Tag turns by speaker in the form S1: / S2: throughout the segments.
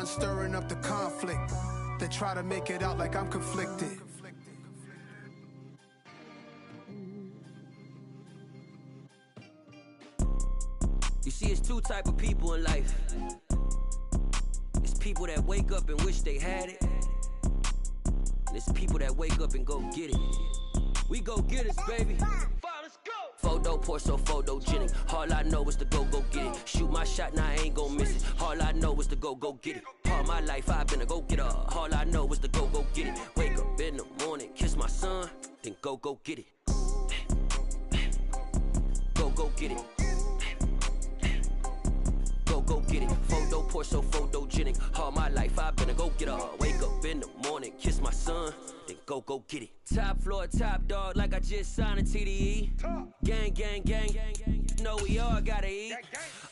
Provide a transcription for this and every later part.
S1: one stirring up the conflict. They try to make it out like I'm conflicted.
S2: You see, it's two type of people in life. It's people that wake up and wish they had it. And it's people that wake up and go get it. We go get it, baby. Let's go. Photo pour so photogenic. All I know is to go get it. Shoot my shot, now I ain't gon' miss it. All I know is to go get it. All my life I've been a go-getter. All I know is to go get it. Wake up in the morning, kiss my son, then go get it. Go get it. Go get it. Photo pour so photogenic. All my life I've been a go-getter. Wake up in the morning, kiss my son, then go get it. Top floor, top dog, like I just signed a TDE. Gang, gang, gang, gang, gang. Know we all gotta eat.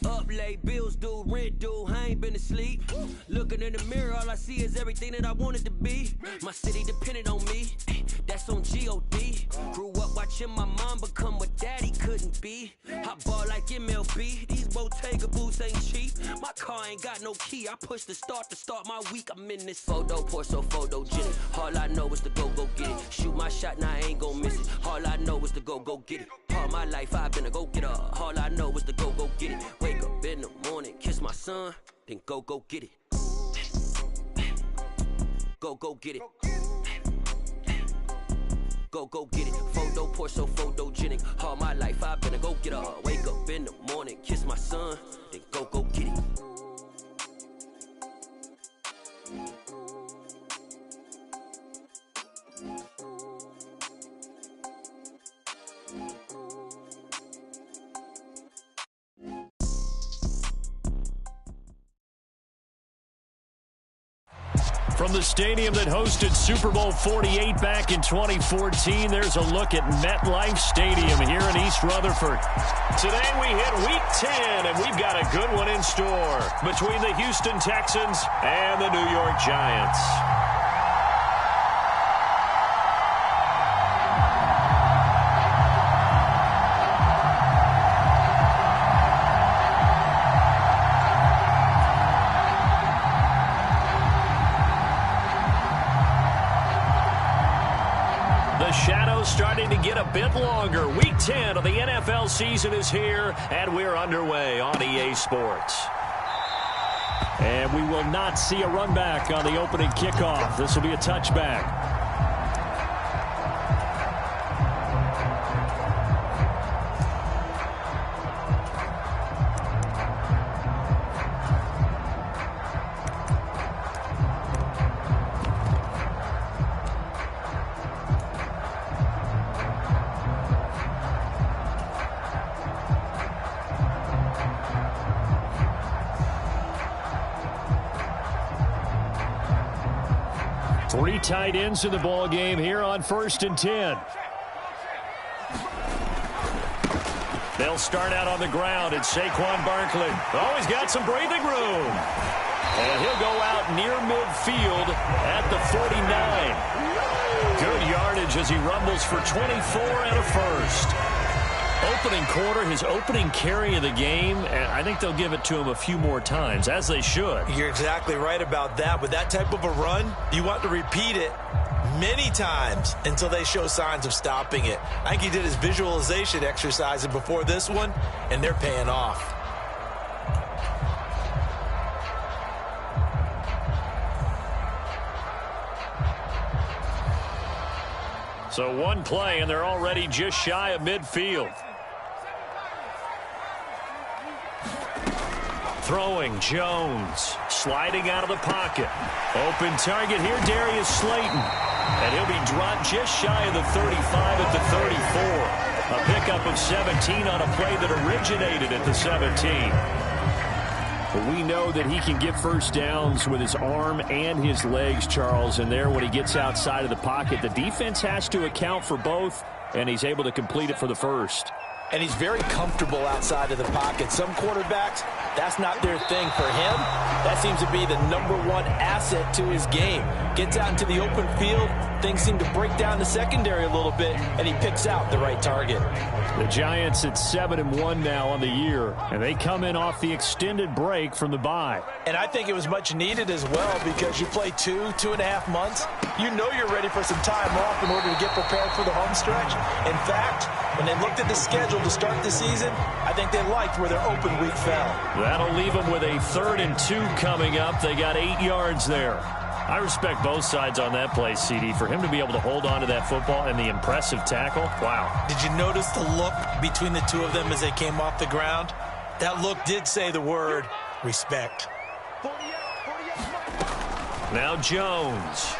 S2: Up late, bills due, rent due, I ain't been asleep. Looking in the mirror, all I see is everything that I wanted to be. My city depended on me, that's on G.O.D. Grew up watching my mom become what daddy couldn't be. I ball like MLB, these Bottega boots ain't cheap. My car ain't got no key, I push the start to start my week. I'm in this photo pour so photogenic. All I know is to go get it. Shoot my shot, now I ain't gon' miss it. All I know is to go get it. All my life I've been a go-getter. All I know is to go get it. Wake up in the morning, kiss my son, then go get it. Go get it. Go get it. Photo pour so photogenic. All my life I've been a go-getter. Wake up in the morning, kiss my son, then go get it.
S3: From the stadium that hosted Super Bowl 48 back in 2014, there's a look at MetLife Stadium here in East Rutherford. Today we hit Week 10, and we've got a good one in store between the Houston Texans and the New York Giants. Shadows starting to get a bit longer. Week 10 of the NFL season is here, and we're underway on EA Sports. And we will not see a run back on the opening kickoff. This will be a touchback. Three tight ends in the ball game here on 1st and 10. They'll start out on the ground, and Saquon Barkley. Oh, he's got some breathing room. And he'll go out near midfield at the 49. Good yardage as he rumbles for 24 and a first. Opening quarter, his opening carry of the game, and I think they'll give it to him a few more times, as they should.
S4: You're exactly right about that. With that type of a run, you want to repeat it many times until they show signs of stopping it. I think he did his visualization exercise before this one, and they're paying off.
S3: So one play, and they're already just shy of midfield. Throwing, Jones, sliding out of the pocket. Open target here, Darius Slayton. And he'll be dropped just shy of the 35 at the 34. A pickup of 17 on a play that originated at the 17. But we know that he can get first downs with his arm and his legs, Charles. And there, when he gets outside of the pocket, the defense has to account for both, and he's able to complete it for the first.
S4: And he's very comfortable outside of the pocket. Some quarterbacks That's not their thing. For him, that seems to be the #1 asset to his game. Gets out into the open field, things seem to break down the secondary a little bit, and he picks out the right target.
S3: The Giants at 7-1 now on the year, and they come in off the extended break from the bye.
S4: And I think it was much needed as well, because you play 2.5 months. You know you're ready for some time off in order to get prepared for the home stretch. In fact, when they looked at the schedule to start the season, I think they liked where their open week fell.
S3: That'll leave them with a 3rd and 2 coming up. They got 8 yards there. I respect both sides on that play, CD. For him to be able to hold on to that football and the impressive tackle, wow.
S4: Did you notice the look between the two of them as they came off the ground? That look did say the word respect.
S3: Now Jones.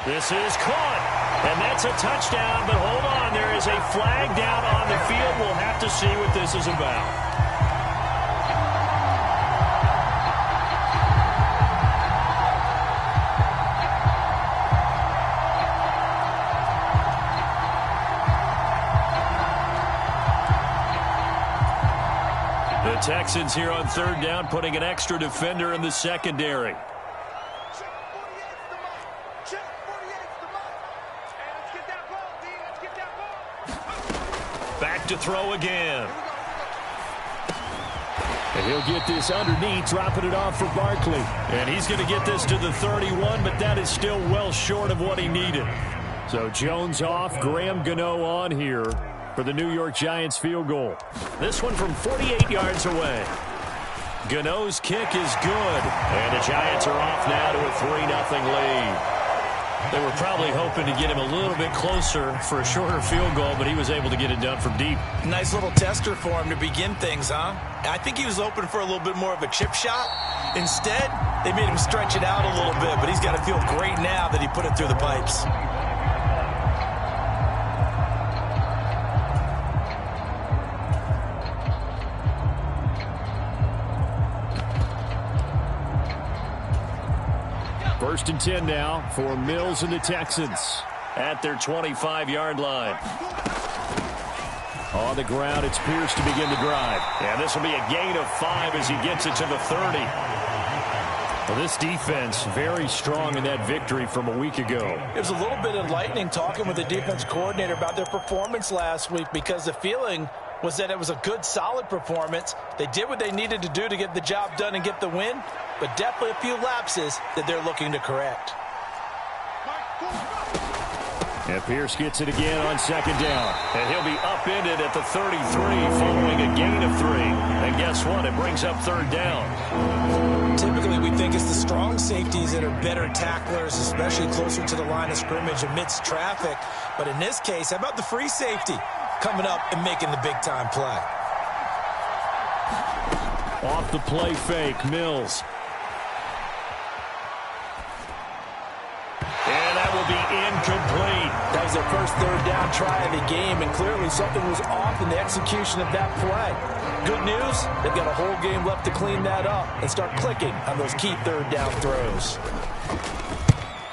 S3: This is caught, and that's a touchdown, but hold on, there is a flag down on the field. We'll have to see what this is about. The Texans here on 3rd down, putting an extra defender in the secondary. Back to throw again. And he'll get this underneath, dropping it off for Barkley. And he's going to get this to the 31, but that is still well short of what he needed. So Jones off, Graham Gano on here for the New York Giants field goal. This one from 48 yards away. Gano's kick is good. And the Giants are off now to a 3-0 lead. They were probably hoping to get him a little bit closer for a shorter field goal, but he was able to get it done from deep.
S4: Nice little tester for him to begin things, huh? I think he was open for a little bit more of a chip shot. Instead, they made him stretch it out a little bit, but he's got to feel great now that he put it through the pipes.
S3: First and 10 now for Mills and the Texans at their 25-yard line. On the ground, it's Pierce to begin the drive. And this will be a gain of 5 as he gets it to the 30. Well, this defense very strong in that victory from a week ago.
S4: It was a little bit enlightening talking with the defense coordinator about their performance last week, because the feeling was that it was a good, solid performance. They did what they needed to do to get the job done and get the win, but definitely a few lapses that they're looking to correct.
S3: And Pierce gets it again on 2nd down. And he'll be upended at the 33 following a gain of 3. And guess what? It brings up 3rd down.
S4: Typically, we think it's the strong safeties that are better tacklers, especially closer to the line of scrimmage amidst traffic. But in this case, how about the free safety coming up and making the big-time play?
S3: Off the play fake, Mills. And that will be incomplete.
S4: That was their first 3rd down try of the game, and clearly something was off in the execution of that play. Good news, they've got a whole game left to clean that up and start clicking on those key 3rd down throws.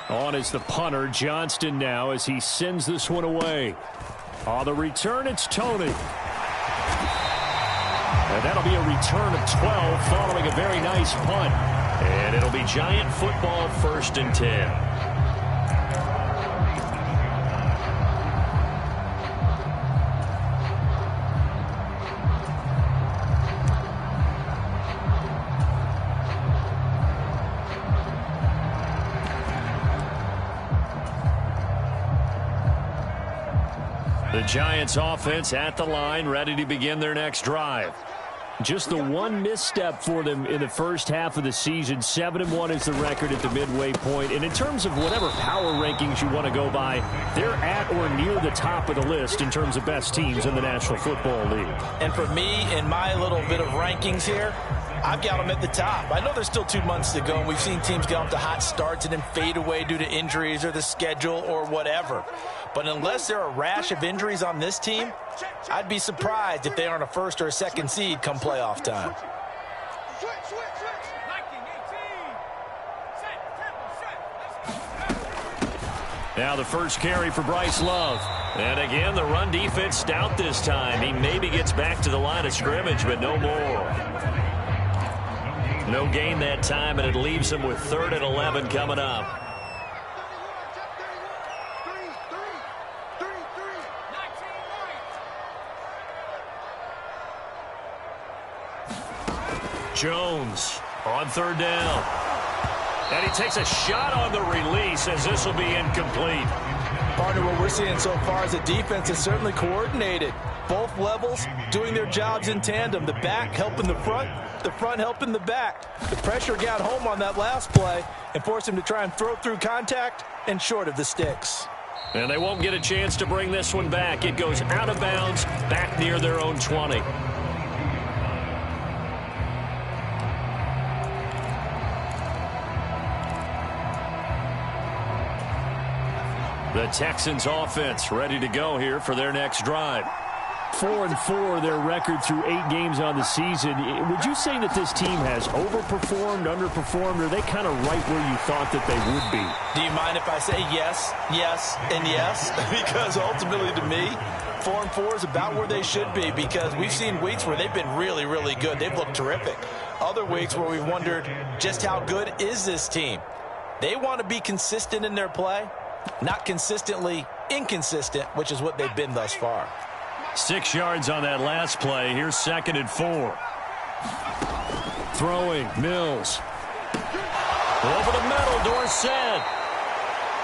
S3: On is the punter, Johnston now, as he sends this one away. On the return, it's Tony. And that'll be a return of 12 following a very nice punt. And it'll be Giant football 1st and 10. The Giants offense at the line, ready to begin their next drive. Just the one misstep for them in the first half of the season. 7-1 is the record at the midway point. And in terms of whatever power rankings you want to go by, they're at or near the top of the list in terms of best teams in the National Football League.
S4: And for me, in my little bit of rankings here, I've got them at the top. I know there's still 2 months to go, and we've seen teams get off to hot starts and then fade away due to injuries or the schedule or whatever. But unless there are a rash of injuries on this team, I'd be surprised if they aren't a 1st or a 2nd seed come playoff time.
S3: Now the first carry for Bryce Love. And again, the run defense stout this time. He maybe gets back to the line of scrimmage, but no more. No gain that time, and it leaves him with 3rd and 11 coming up. Jones on 3rd down. And he takes a shot on the release as this will be incomplete.
S4: Partner, what we're seeing so far is the defense is certainly coordinated. Both levels doing their jobs in tandem. The back helping the front helping the back. The pressure got home on that last play and forced him to try and throw through contact and short of the sticks.
S3: And they won't get a chance to bring this one back. It goes out of bounds back near their own 20. The Texans offense ready to go here for their next drive.
S5: 4-4 their record through 8 games on the season. Would you say that this team has overperformed, underperformed, or are they kind of right where you thought that they would be?
S4: Do you mind if I say yes, yes, and yes? Because ultimately to me, 4-4 is about where they should be, because we've seen weeks where they've been really, really good. They've looked terrific. Other weeks where we've wondered just how good is this team. They want to be consistent in their play. Not consistently inconsistent, which is what they've been thus far.
S3: 6 yards on that last play. Here's 2nd and 4. Throwing, Mills. Over the middle, Dorsett.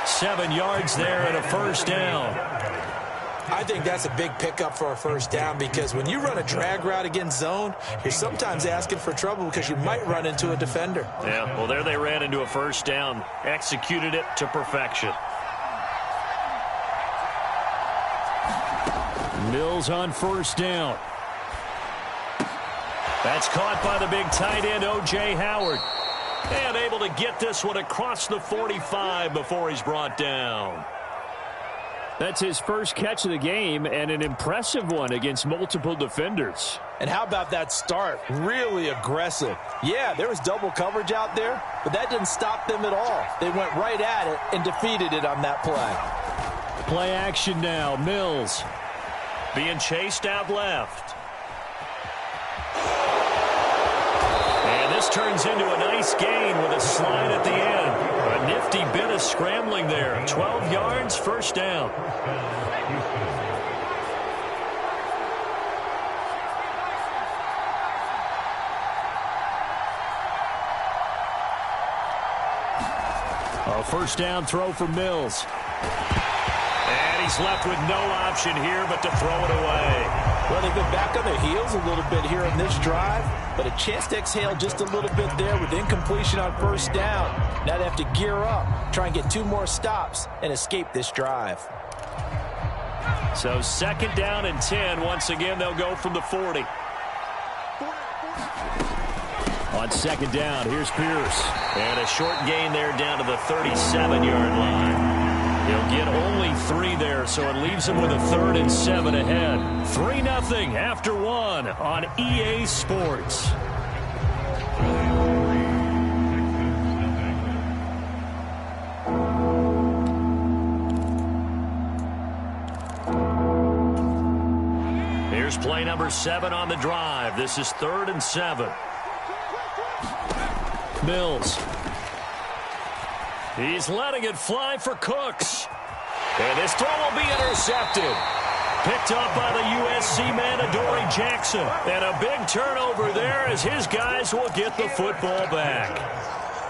S3: 7 yards there and a first down.
S4: I think that's a big pickup for a first down, because when you run a drag route against zone, you're sometimes asking for trouble because you might run into a defender.
S3: Yeah, well, there they ran into a first down. Executed it to perfection.
S5: Mills on first down.
S3: That's caught by the big tight end, O.J. Howard. And able to get this one across the 45 before he's brought down.
S5: That's his first catch of the game, and an impressive one against multiple defenders.
S4: And how about that start? Really aggressive. Yeah, there was double coverage out there, but that didn't stop them at all. They went right at it and defeated it on that play.
S5: Play action now, Mills.
S3: Being chased out left. And this turns into a nice gain with a slide at the end. A nifty bit of scrambling there. 12 yards, first down.
S5: A first down throw for Mills.
S3: And he's left with no option here but to throw it away.
S4: Well, they've been back on their heels a little bit here on this drive, but a chance to exhale just a little bit there with incompletion on first down. Now they have to gear up, try and get 2 more stops, and escape this drive.
S3: So 2nd down and 10. Once again, they'll go from the 40.
S5: On 2nd down, here's Pierce.
S3: And a short gain there down to the 37-yard line. He'll get only 3 there, so it leaves him with a 3rd and 7 ahead. 3-0 after 1 on EA Sports. Here's play number 7 on the drive. This is 3rd and 7.
S5: Mills.
S3: He's letting it fly for Cooks. And this throw will be intercepted. Picked up by the USC man, Adoree Jackson. And a big turnover there as his guys will get the football back.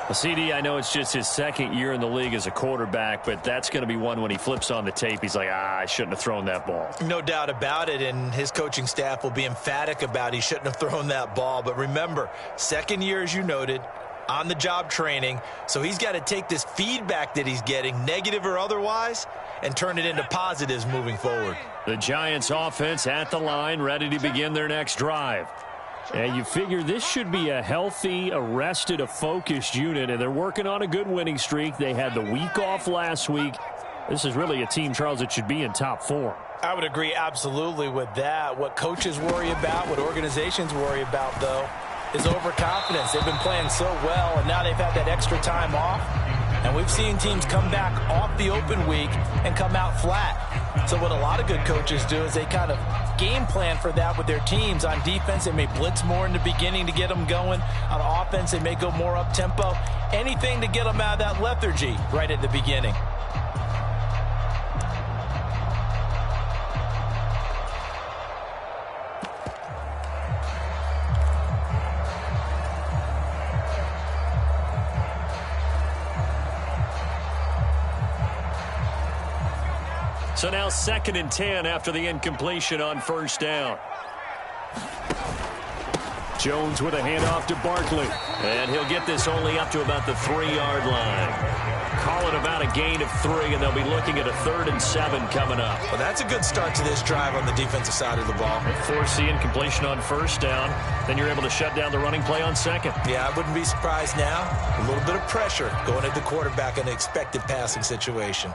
S5: Well, CD, I know it's just his 2nd year in the league as a quarterback, but that's going to be one when he flips on the tape. He's like, I shouldn't have thrown that ball.
S4: No doubt about it, and his coaching staff will be emphatic about he shouldn't have thrown that ball. But remember, 2nd year, as you noted, on-the-job training, so he's got to take this feedback that he's getting, negative or otherwise, and turn it into positives moving forward.
S3: The Giants offense at the line, ready to begin their next drive.
S5: And you figure this should be a healthy, arrested, a focused unit, and they're working on a good winning streak. They had the week off last week. This is really a team, Charles, that should be in top form.
S4: I would agree absolutely with that. What coaches worry about, what organizations worry about, though, is overconfidence. They've been playing so well, and now they've had that extra time off, And we've seen teams come back off the open week and come out flat. So what a lot of good coaches do is they kind of game plan for that with their teams. On defense, they may blitz more in the beginning to get them going. On offense, they may go more up-tempo. Anything to get them out of that lethargy right at the beginning.
S3: So now 2nd and 10 after the incompletion on first down. Jones with a handoff to Barkley. And he'll get this only up to about the 3-yard line. Call it about a gain of 3, and they'll be looking at a 3rd and 7 coming up.
S4: Well, that's a good start to this drive on the defensive side of the ball.
S5: Force the incompletion on first down. Then you're able to shut down the running play on 2nd.
S4: Yeah, I wouldn't be surprised now. A little bit of pressure going at the quarterback in an expected passing situation.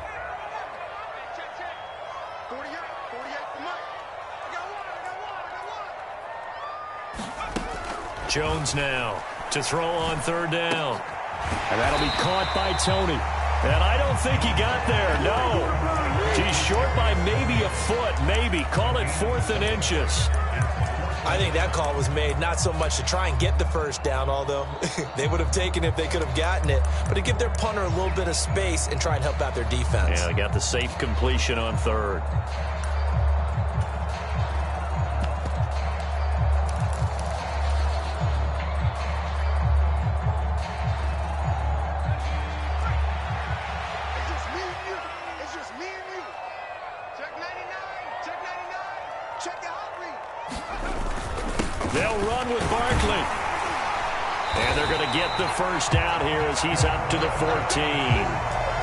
S3: Jones now to throw on 3rd down. And that'll be caught by Tony. And I don't think he got there. No. He's short by maybe a foot. Maybe. Call it 4th and inches.
S4: I think that call was made not so much to try and get the first down, although they would have taken it if they could have gotten it, but to give their punter a little bit of space and try and help out their defense.
S5: Yeah, they got the safe completion on 3rd.
S3: They'll run with Barkley. And they're going to get the first down here as he's up to the 14.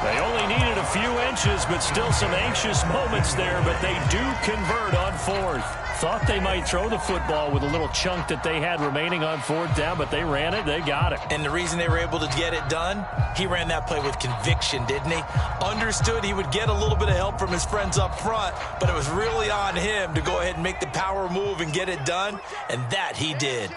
S3: They only needed a few inches, but still some anxious moments there, but they do convert on 4th. Thought they might throw the football with a little chunk that they had remaining on 4th down, but they ran it, they got it.
S4: And the reason they were able to get it done, he ran that play with conviction, didn't he? Understood he would get a little bit of help from his friends up front, but it was really on him to go ahead and make the power move and get it done, and that he did.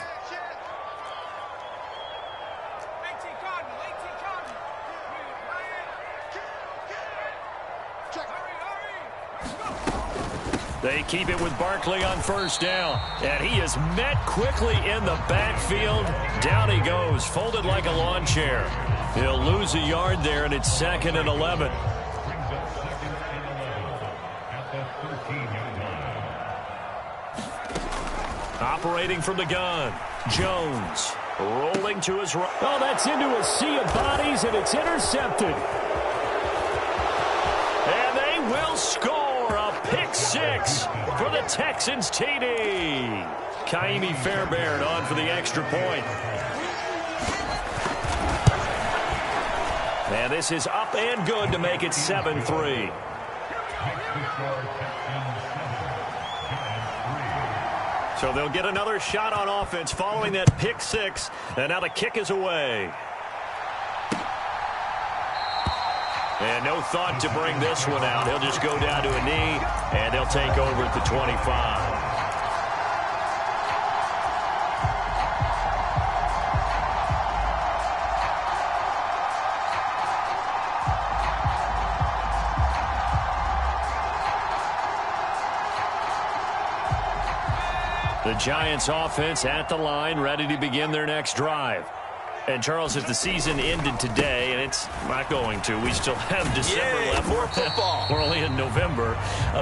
S3: They keep it with Barkley on first down. And he is met quickly in the backfield. Down he goes, folded like a lawn chair. He'll lose a yard there, and it's 2nd and 11. Operating from the gun, Jones rolling to his right. Oh, that's into a sea of bodies, and it's intercepted. And they will score. Pick 6 for the Texans TD. Kaimi Fairbairn on for the extra point. And this is up and good to make it 7-3. So they'll get another shot on offense following that pick 6. And now the kick is away. And no thought to bring this one out. He'll just go down to a knee, and they'll take over at the 25. The Giants offense at the line, ready to begin their next drive. And, Charles, if the season ended today, and it's not going to, we still have December left.
S4: More football.
S3: We're only in November.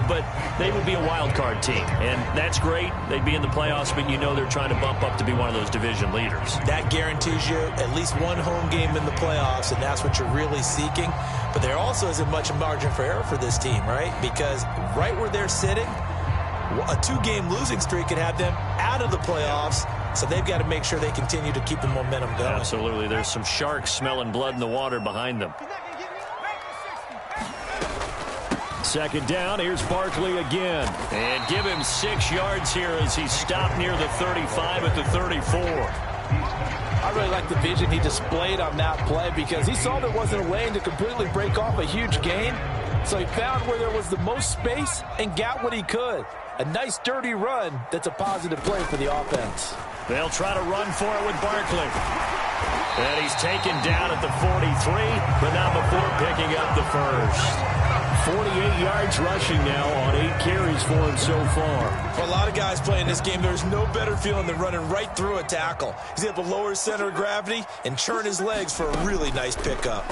S3: But they would be a wild card team. And that's great. They'd be in the playoffs, but you know they're trying to bump up to be one of those division leaders.
S4: That guarantees you at least one home game in the playoffs, and that's what you're really seeking. But there also isn't much margin for error for this team, right? Because right where they're sitting, a 2-game losing streak could have them out of the playoffs. So they've got to make sure they continue to keep the momentum going.
S3: Absolutely. There's some sharks smelling blood in the water behind them. 2nd down. Here's Barkley again. And give him 6 yards here as he stopped near the 35 at the 34.
S6: I really like the vision he displayed on that play because he saw there wasn't a lane to completely break off a huge gain. So he found where there was the most space and got what he could. A nice dirty run that's a positive play for the offense.
S3: They'll try to run for it with Barkley.
S5: And he's taken down at the 43, but not before picking up the first. 48 yards rushing now on 8 carries for him so far.
S4: For a lot of guys playing this game, there's no better feeling than running right through a tackle. He's able to lower his center of gravity and churn his legs for a really nice pickup.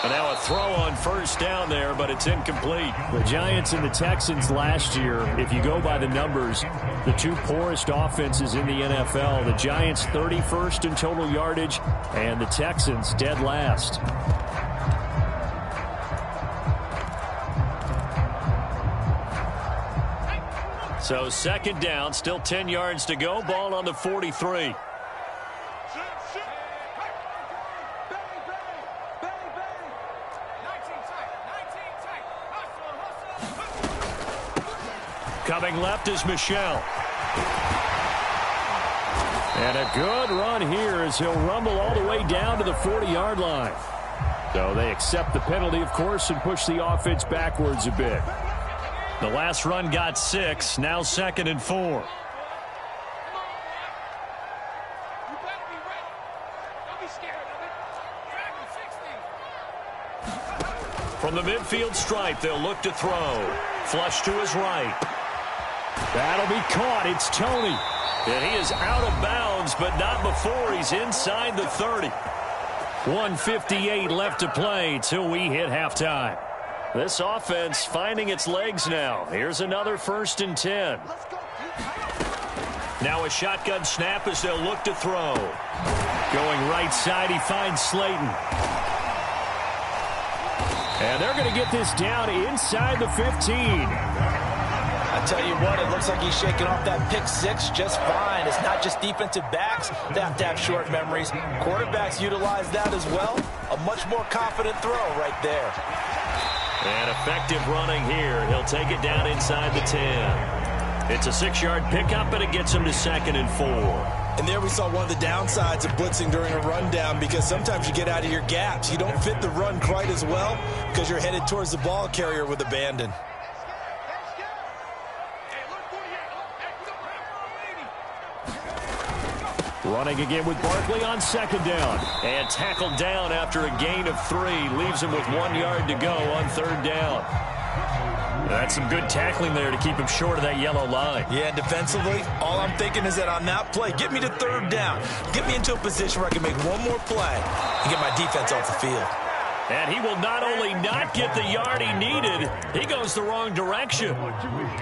S5: And now a throw on first down there, but it's incomplete. The Giants and the Texans last year, if you go by the numbers, the two poorest offenses in the NFL. The Giants 31st in total yardage, and the Texans dead last. So second down, still 10 yards to go. Ball on the 43. Coming left is Michel. And a good run here as he'll rumble all the way down to the 40-yard line. So they accept the penalty, of course, and push the offense backwards a bit. The last run got 6, now 2nd and 4. From the midfield stripe, they'll look to throw. Flush to his right. That'll be caught. It's Tony. And he is out of bounds, but not before he's inside the 30. 1:58 left to play till we hit halftime. This offense finding its legs now. Here's another 1st and 10. Now a shotgun snap as they'll look to throw. Going right side, he finds Slayton. And they're going to get this down inside the 15.
S6: I tell you what, it looks like he's shaking off that pick 6 just fine. It's not just defensive backs that have to have short memories. Quarterbacks utilize that as well. A much more confident throw right there.
S5: And effective running here. He'll take it down inside the 10. It's a 6-yard pickup, and it gets him to 2nd and 4.
S4: And there we saw one of the downsides of blitzing during a rundown, because sometimes you get out of your gaps. You don't fit the run quite as well because you're headed towards the ball carrier with abandon.
S5: Running again with Barkley on 2nd down. And tackled down after a gain of 3. Leaves him with 1 yard to go on 3rd down. That's some good tackling there to keep him short of that yellow line.
S4: Yeah, and defensively, all I'm thinking is that on that play, get me to 3rd down. Get me into a position where I can make one more play and get my defense off the field.
S5: And he will not only not get the yard he needed, he goes the wrong direction.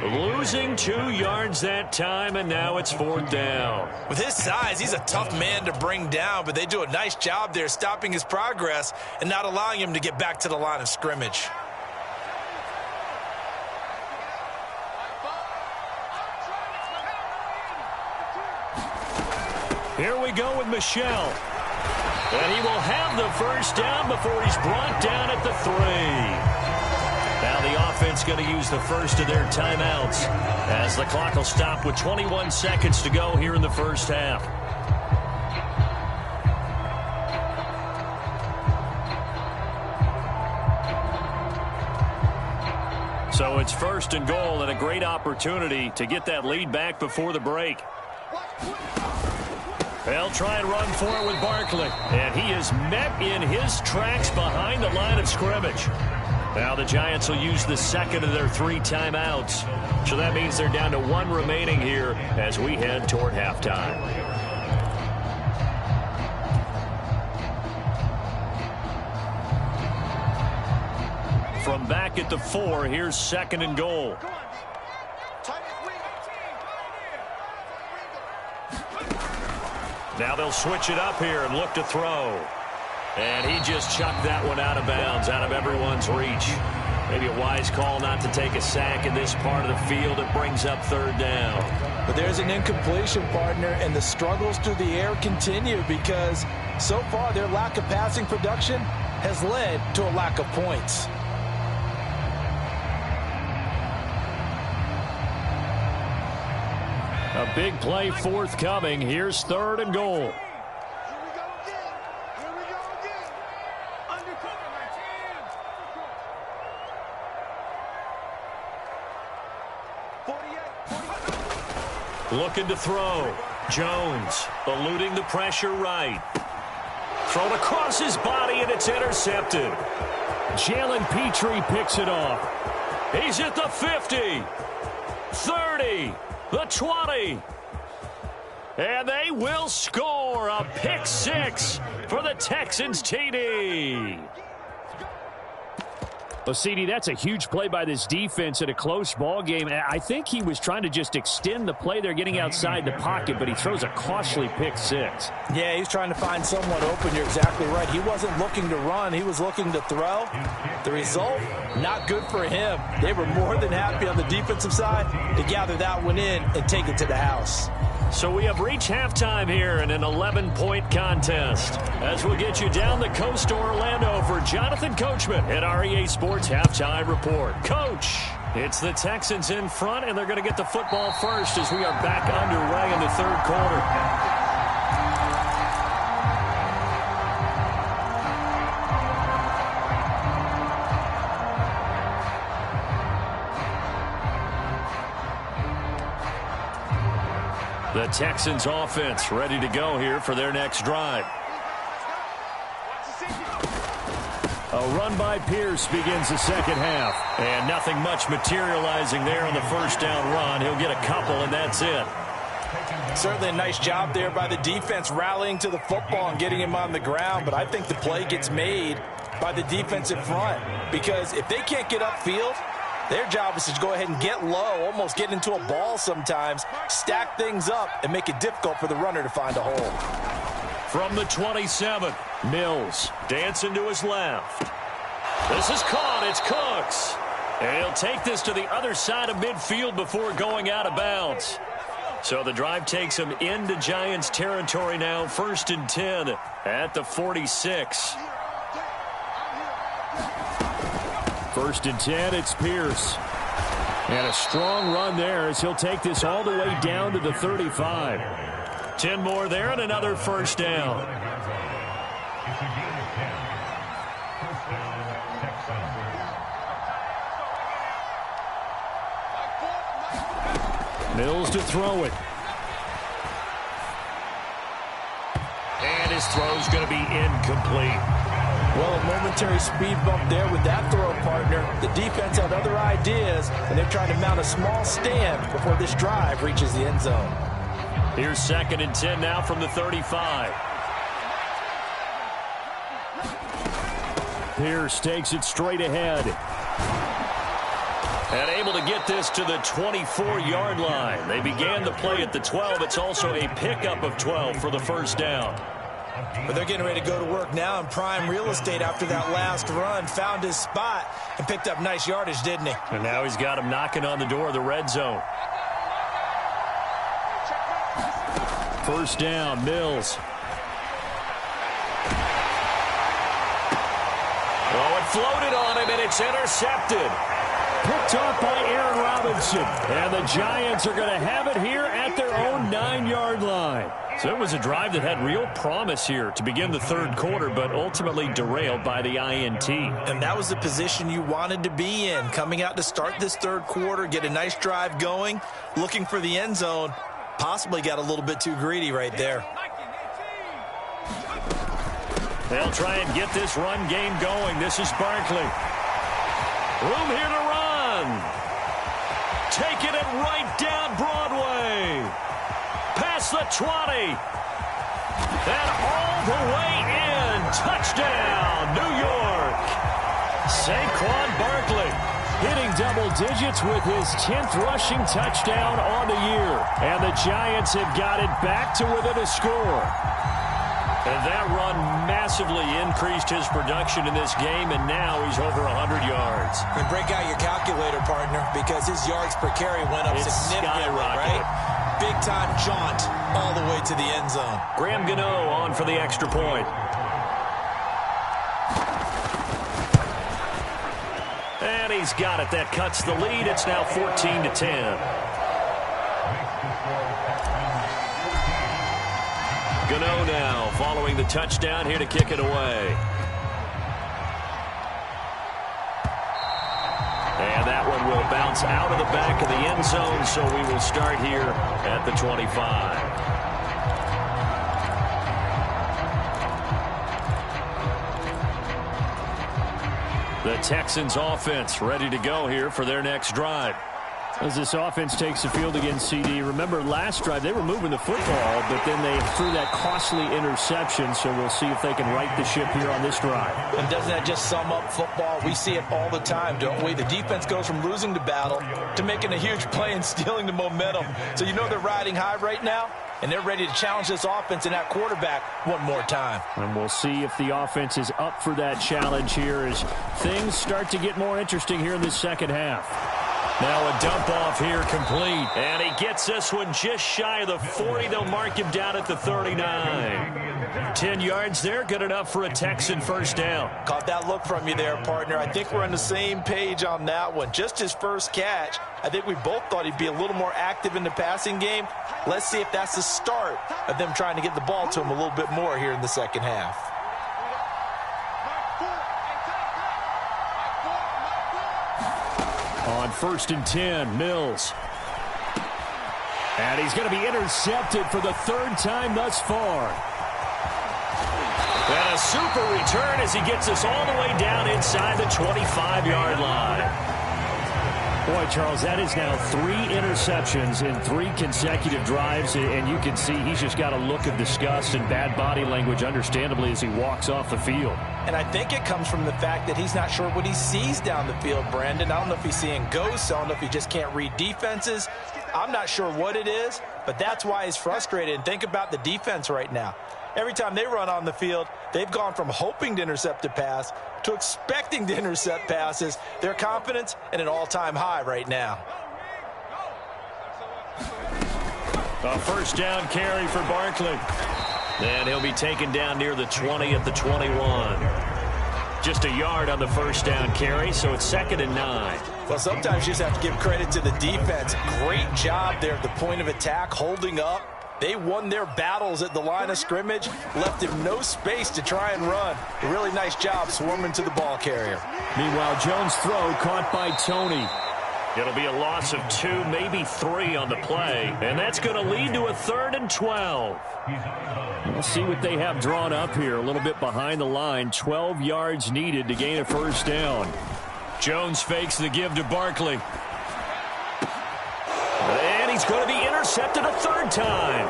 S5: Losing 2 yards that time, and now it's 4th down.
S4: With his size, he's a tough man to bring down, but they do a nice job there stopping his progress and not allowing him to get back to the line of scrimmage.
S5: Here we go with Michel. And he will have the 1st down before he's brought down at the 3. Now the offense going to use the first of their timeouts as the clock will stop with 21 seconds to go here in the 1st half. So it's 1st and goal, and a great opportunity to get that lead back before the break. They'll try and run for it with Barkley. And he is met in his tracks behind the line of scrimmage. Now the Giants will use the 2nd of their 3 timeouts. So that means they're down to 1 remaining here as we head toward halftime. From back at the 4, here's 2nd and goal. Now they'll switch it up here and look to throw. And he just chucked that one out of bounds, out of everyone's reach. Maybe a wise call not to take a sack in this part of the field. It brings up 3rd down.
S6: But there's an incompletion, partner, and the struggles through the air continue because so far their lack of passing production has led to a lack of points.
S5: A big play forthcoming. Here's 3rd and goal. Looking to throw.
S3: Jones eluding the pressure right. Thrown across his body, and it's intercepted. Jalen Petrie picks it off. He's at the 50, 30, the 20. And they will score a pick six for the Texans TD.
S5: Well, CD, that's a huge play by this defense in a close ball game. I think he was trying to just extend the play. They're getting outside the pocket, but he throws a costly pick six.
S6: Yeah, he's trying to find someone open. You're exactly right. He wasn't looking to run. He was looking to throw. The result, not good for him. They were more than happy on the defensive side to gather that one in and take it to the house.
S3: So we have reached halftime here in an 11-point contest. As we'll get you down the coast to Orlando for Jonathan Coachman at REA Sports Halftime Report. Coach, it's the Texans in front, and they're going to get the football first as we are back underway in the third quarter. The Texans offense ready to go here for their next drive. A run by Pierce begins the second half. And nothing much materializing there on the first down run. He'll get a couple, and that's it.
S6: Certainly a nice job there by the defense rallying to the football and getting him on the ground. But I think the play gets made by the defensive front. Because if they can't get upfield, their job is to go ahead and get low, almost get into a ball sometimes, stack things up, and make it difficult for the runner to find a hole.
S3: From the 27, Mills dancing to his left. This is caught. It's Cooks. And he'll take this to the other side of midfield before going out of bounds. So the drive takes him into Giants territory now, 1st and 10 at the 46.
S5: 1st and 10, it's Pierce. And a strong run there as he'll take this all the way down to the 35.
S3: 10 more there and another first down.
S5: Mills to throw it.
S3: And his throw's going to be incomplete.
S6: Well, a momentary speed bump there with that throw partner. The defense had other ideas, and they're trying to mount a small stand before this drive reaches the end zone.
S3: Here's 2nd and 10 now from the 35.
S5: Pierce takes it straight ahead.
S3: And able to get this to the 24-yard line. They began the play at the 12. It's also a pickup of 12 for the first down.
S6: But they're getting ready to go to work now in prime real estate after that last run. Found his spot and picked up nice yardage, didn't he?
S3: And now he's got him knocking on the door of the red zone.
S5: First down, Mills.
S3: Oh, it floated on him, and it's intercepted.
S5: Picked off by Aaron Robinson. And the Giants are going to have it here at their own 9-yard line.
S3: So it was a drive that had real promise here to begin the third quarter, but ultimately derailed by the INT.
S6: And that was the position you wanted to be in, coming out to start this third quarter, get a nice drive going, looking for the end zone. Possibly got a little bit too greedy right there.
S3: They'll try and get this run game going. This is Barkley. Room here to run. Taking it right down Broadway. Past the 20. And all the way in. Touchdown, New York. Saquon Barkley
S5: hitting double digits with his 10th rushing touchdown on the year. And the Giants have got it back to within a score.
S3: And that run massively increased his production in this game, and now he's over 100 yards.
S6: And break out your calculator, partner, because his yards per carry went up significantly, right? Big-time jaunt all the way to the end zone.
S3: Graham Gano on for the extra point. And he's got it. That cuts the lead. It's now 14-10. Gano now following the touchdown here to kick it away. And that one will bounce out of the back of the end zone, so we will start here at the 25. The Texans offense ready to go here for their next drive.
S5: As this offense takes the field against CD, remember last drive they were moving the football, but then they threw that costly interception, so we'll see if they can right the ship here on this drive.
S6: And doesn't that just sum up football? We see it all the time, don't we? The defense goes from losing the battle to making a huge play and stealing the momentum. So you know they're riding high right now, and they're ready to challenge this offense and that quarterback one more time.
S5: And we'll see if the offense is up for that challenge here as things start to get more interesting here in this second half.
S3: Now a dump off here complete. And he gets this one just shy of the 40. They'll mark him down at the 39. 10 yards there, good enough for a Texan first down.
S6: Caught that look from you there, partner. I think we're on the same page on that one. Just his first catch. I think we both thought he'd be a little more active in the passing game. Let's see if that's the start of them trying to get the ball to him a little bit more here in the second half.
S5: On 1st and 10, Mills. And he's going to be intercepted for the third time thus far.
S3: And a super return as he gets us all the way down inside the 25-yard line.
S5: Boy, Charles, that is now 3 interceptions in 3 consecutive drives, and you can see he's just got a look of disgust and bad body language, understandably, as he walks off the field.
S6: And I think it comes from the fact that he's not sure what he sees down the field, Brandon. I don't know if he's seeing ghosts. I don't know if he just can't read defenses. I'm not sure what it is, but that's why he's frustrated. And think about the defense right now. Every time they run on the field, they've gone from hoping to intercept a pass to expecting to intercept passes. Their confidence at an all-time high right now.
S3: A first down carry for Barkley. And he'll be taken down near the 20 at the 21. Just a yard on the first down carry, so it's 2nd and 9.
S6: Well, sometimes you just have to give credit to the defense. Great job there at the point of attack, holding up. They won their battles at the line of scrimmage, left him no space to try and run. A really nice job swarming to the ball carrier.
S5: Meanwhile, Jones' throw caught by Tony.
S3: It'll be a loss of 2, maybe 3 on the play. And that's going to lead to a 3rd and 12.
S5: We'll see what they have drawn up here. A little bit behind the line. 12 yards needed to gain a first down.
S3: Jones fakes the give to Barkley. And he's going to be intercepted a 3rd time.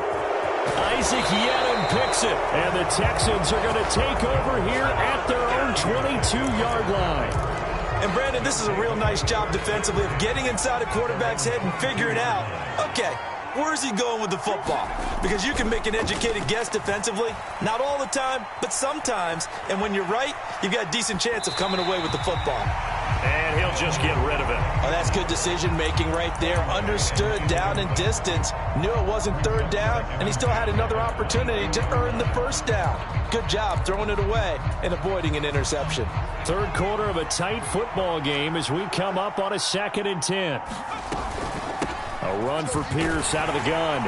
S3: Isaac Yennon picks it.
S5: And the Texans are going to take over here at their own 22-yard line.
S6: And, Brandon, this is a real nice job defensively of getting inside a quarterback's head and figuring out, okay, where's he going with the football? Because you can make an educated guess defensively. Not all the time, but sometimes. And when you're right, you've got a decent chance of coming away with the football.
S3: And he'll just get rid of it.
S6: Oh, that's good decision-making right there. Understood down and distance. Knew it wasn't 3rd down, and he still had another opportunity to earn the first down. Good job throwing it away and avoiding an interception.
S5: 3rd quarter of a tight football game as we come up on a 2nd and 10. A run for Pierce out of the gun.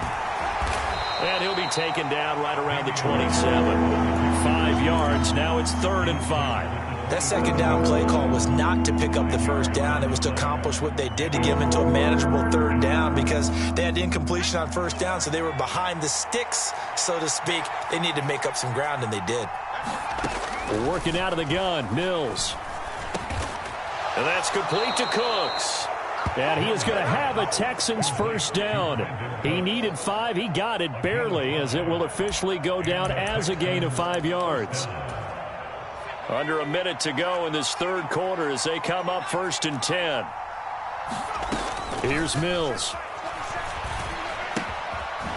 S3: And he'll be taken down right around the 27.
S5: 5 yards. Now it's 3rd and 5.
S6: That 2nd down play call was not to pick up the first down. It was to accomplish what they did to get them into a manageable 3rd down because they had incompletion on first down, so they were behind the sticks, so to speak. They needed to make up some ground, and they did.
S5: Working out of the gun, Mills.
S3: And that's complete to Cooks.
S5: And he is going to have a Texans first down. He needed 5. He got it barely, as it will officially go down as a gain of 5 yards.
S3: Under a minute to go in this 3rd quarter as they come up 1st and 10.
S5: Here's Mills.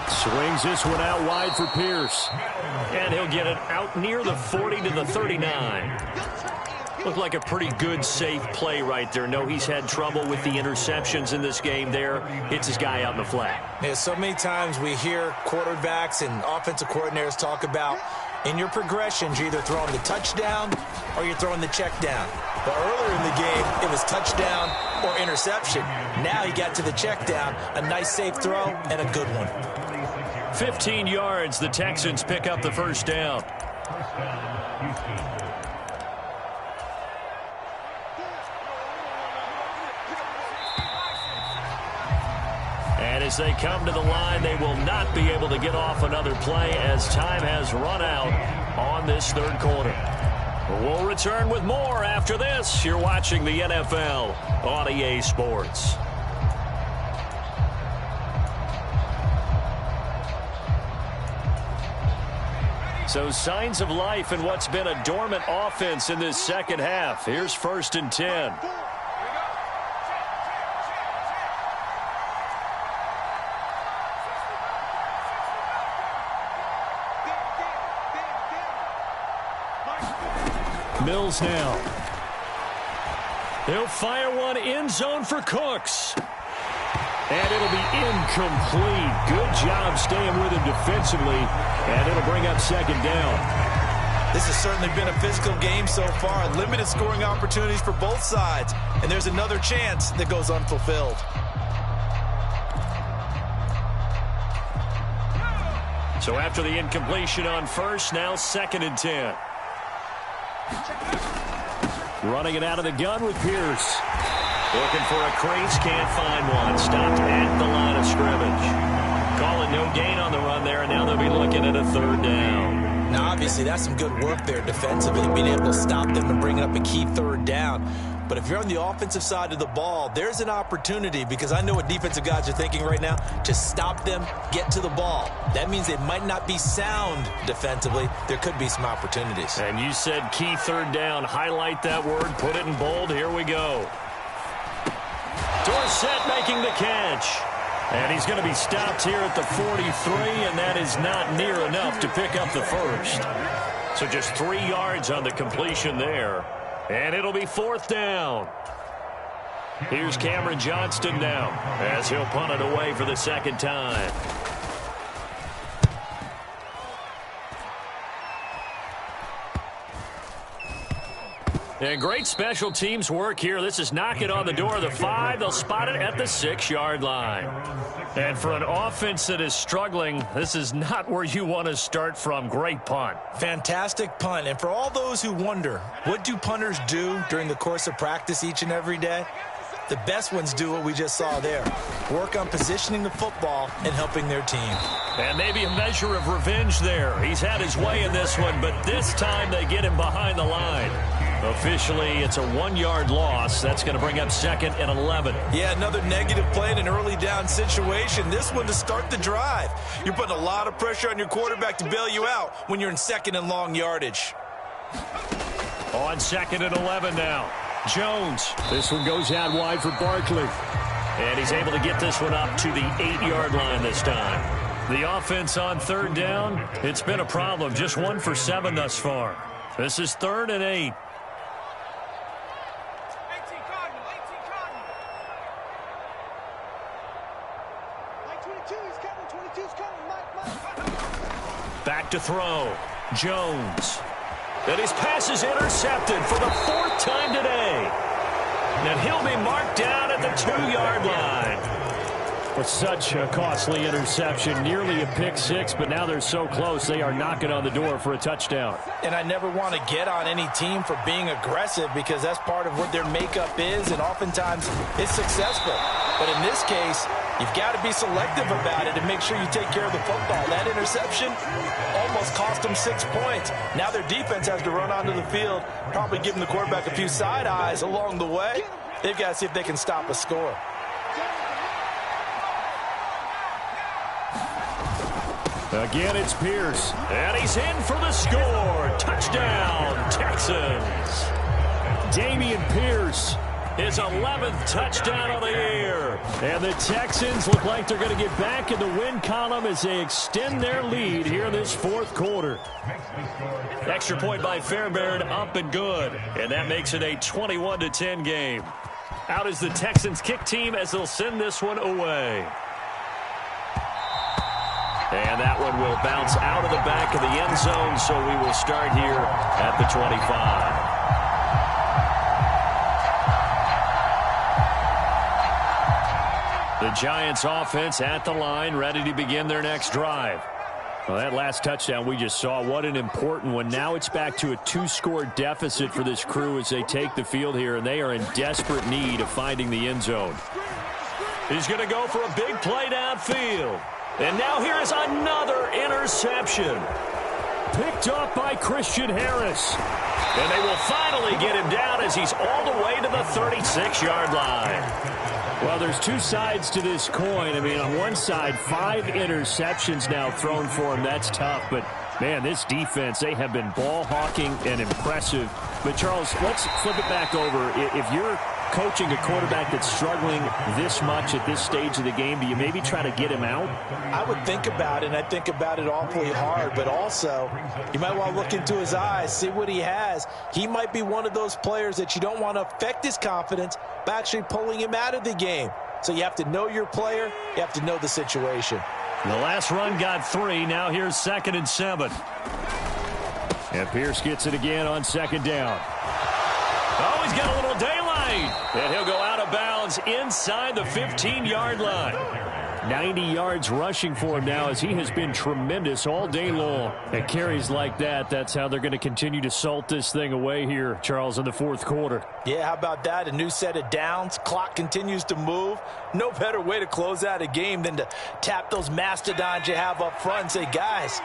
S5: Swings this one out wide for Pierce.
S3: And he'll get it out near the 40 to the 39. Looked like a pretty good, safe play right there. No, he's had trouble with the interceptions in this game there. Hits his guy out in the flat.
S6: Yeah, so many times we hear quarterbacks and offensive coordinators talk about in your progressions, you're either throwing the touchdown or you're throwing the check down. But earlier in the game, it was touchdown or interception. Now he got to the check down, a nice safe throw and a good one.
S3: 15 yards, the Texans pick up the first down. And as they come to the line, they will not be able to get off another play as time has run out on this 3rd quarter. We'll return with more after this. You're watching the NFL on EA Sports. So signs of life in what's been a dormant offense in this second half. Here's 1st and 10. Mills now. He'll fire one end zone for Cooks. And it'll be incomplete. Good job staying with him defensively. And it'll bring up 2nd down.
S4: This has certainly been a physical game so far. Limited scoring opportunities for both sides. And there's another chance that goes unfulfilled.
S3: So after the incompletion on 1st, now 2nd and 10. Running it out of the gun with Pierce. Looking for a crease, can't find one. Stopped at the line of scrimmage. Calling no gain on the run there, and now they'll be looking at a 3rd down.
S4: Now, obviously, that's some good work there defensively, being able to stop them and bringing up a key 3rd down. But if you're on the offensive side of the ball, there's an opportunity, because I know what defensive guys are thinking right now, to stop them, get to the ball. That means they might not be sound defensively. There could be some opportunities.
S3: And you said key 3rd down. Highlight that word, put it in bold. Here we go. Dorsett making the catch. And he's going to be stopped here at the 43, and that is not near enough to pick up the 1st. So just 3 yards on the completion there. And it'll be 4th down. Here's Cameron Johnston now as he'll punt it away for the 2nd time. And great special teams work here. This is knock it on the door of the 5. They'll spot it at the 6-yard line. And for an offense that is struggling, this is not where you want to start from. Great punt.
S4: Fantastic punt. And for all those who wonder, what do punters do during the course of practice each and every day? The best ones do what we just saw there. Work on positioning the football and helping their team.
S3: And maybe a measure of revenge there. He's had his way in this one, but this time they get him behind the line. Officially, it's a 1-yard loss. That's going to bring up 2nd and 11.
S4: Yeah, another negative play in an early down situation. This one to start the drive. You're putting a lot of pressure on your quarterback to bail you out when you're in 2nd and long yardage.
S3: On 2nd and 11 now. Jones. This one goes out wide for Barkley. And he's able to get this one up to the 8-yard line this time. The offense on 3rd down, it's been a problem. Just 1 for 7 thus far. This is 3rd and 8. Back to throw. Jones. And his pass is intercepted for the 4th time today. And he'll be marked down at the 2-yard line. It's such a costly interception, nearly a pick 6, but now they're so close they are knocking on the door for a touchdown.
S6: And I never want to get on any team for being aggressive, because that's part of what their makeup is, and oftentimes it's successful. But in this case, you've got to be selective about it and make sure you take care of the football. That interception almost cost them 6 points. Now their defense has to run onto the field, probably giving the quarterback a few side eyes along the way. They've got to see if they can stop a score.
S3: Again, it's Pierce. And he's in for the score. Touchdown, Texans. Dameon Pierce, his 11th touchdown of the year. And the Texans look like they're going to get back in the win column as they extend their lead here in this 4th quarter. Extra point by Fairbairn, up and good. And that makes it a 21-10 game. Out is the Texans kick team as they'll send this one away. And that one will bounce out of the back of the end zone, so we will start here at the 25. The Giants offense at the line, ready to begin their next drive. Well, that last touchdown we just saw, what an important one. Now it's back to a 2-score deficit for this crew as they take the field here, and they are in desperate need of finding the end zone. He's going to go for a big play downfield. And now here is another interception. Picked up by Christian Harris. And they will finally get him down as he's all the way to the 36-yard line. Well, there's two sides to this coin. I mean, on one side, 5 interceptions now thrown for him. That's tough. But, man, this defense, they have been ball hawking and impressive. But, Charles, let's flip it back over. If you're coaching a quarterback that's struggling this much at this stage of the game, do you maybe try to get him out?
S6: I would think about it, and I think about it awfully hard, but also you might want to look into his eyes, see what he has. He might be one of those players that you don't want to affect his confidence by actually pulling him out of the game. So you have to know your player, you have to know the situation.
S3: The last run got 3, now here's 2nd and 7. And Pierce gets it again on 2nd down. Oh, he's got a little daylight. And he'll go out of bounds inside the 15-yard line. 90 yards rushing for him now as he has been tremendous all day long. And carries like that, that's how they're going to continue to salt this thing away here, Charles, in the 4th quarter.
S6: Yeah, how about that? A new set of downs. Clock continues to move. No better way to close out a game than to tap those mastodons you have up front and say, guys,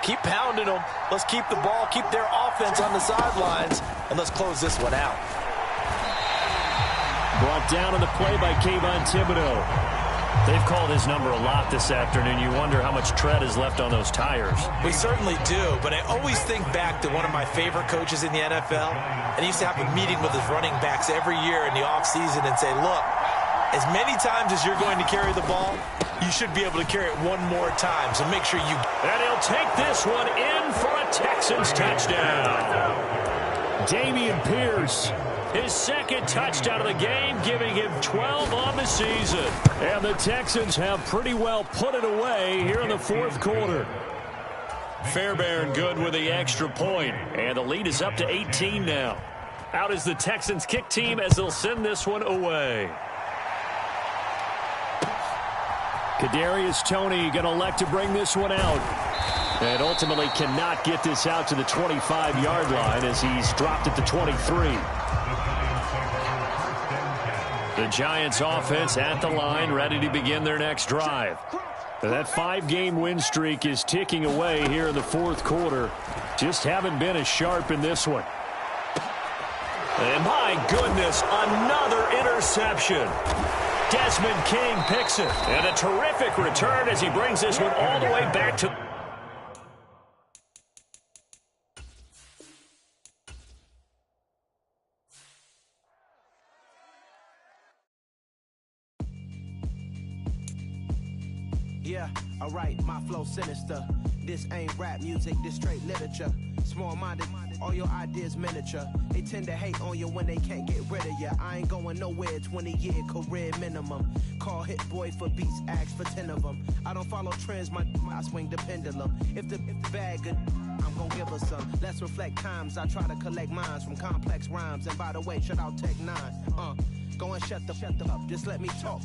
S6: keep pounding them. Let's keep the ball, keep their offense on the sidelines, and let's close this one out.
S3: Brought down on the play by Kayvon Thibodeau. They've called his number a lot this afternoon. You wonder how much tread is left on those tires.
S4: We certainly do, but I always think back to one of my favorite coaches in the NFL, and he used to have a meeting with his running backs every year in the offseason and say, look, as many times as you're going to carry the ball, you should be able to carry it one more time, so make sure you...
S3: And he'll take this one in for a Texans touchdown. Dameon Pierce, his 2nd touchdown of the game, giving him 12 on the season. And the Texans have pretty well put it away here in the 4th quarter. Fairbairn good with the extra point, and the lead is up to 18 now. Out is the Texans kick team as they'll send this one away. Kadarius Toney going to elect to bring this one out. And ultimately cannot get this out to the 25-yard line as he's dropped at the 23. The Giants offense at the line, ready to begin their next drive. That 5-game win streak is ticking away here in the 4th quarter. Just haven't been as sharp in this one. And my goodness, another interception. Desmond King picks it. And a terrific return as he brings this one all the way back to...
S7: Yeah, alright, my flow sinister. This ain't rap music, this straight literature. Small-minded, all your ideas miniature. They tend to hate on you when they can't get rid of you. I ain't going nowhere, 20-year career minimum. Call Hit Boy for beats, ask for 10 of them. I don't follow trends, I swing the pendulum. If the bag good, I'm gonna give her some. Let's reflect times, I try to collect minds from complex rhymes. And by the way, shout out Tech 9. Go and shut the up, just let me talk.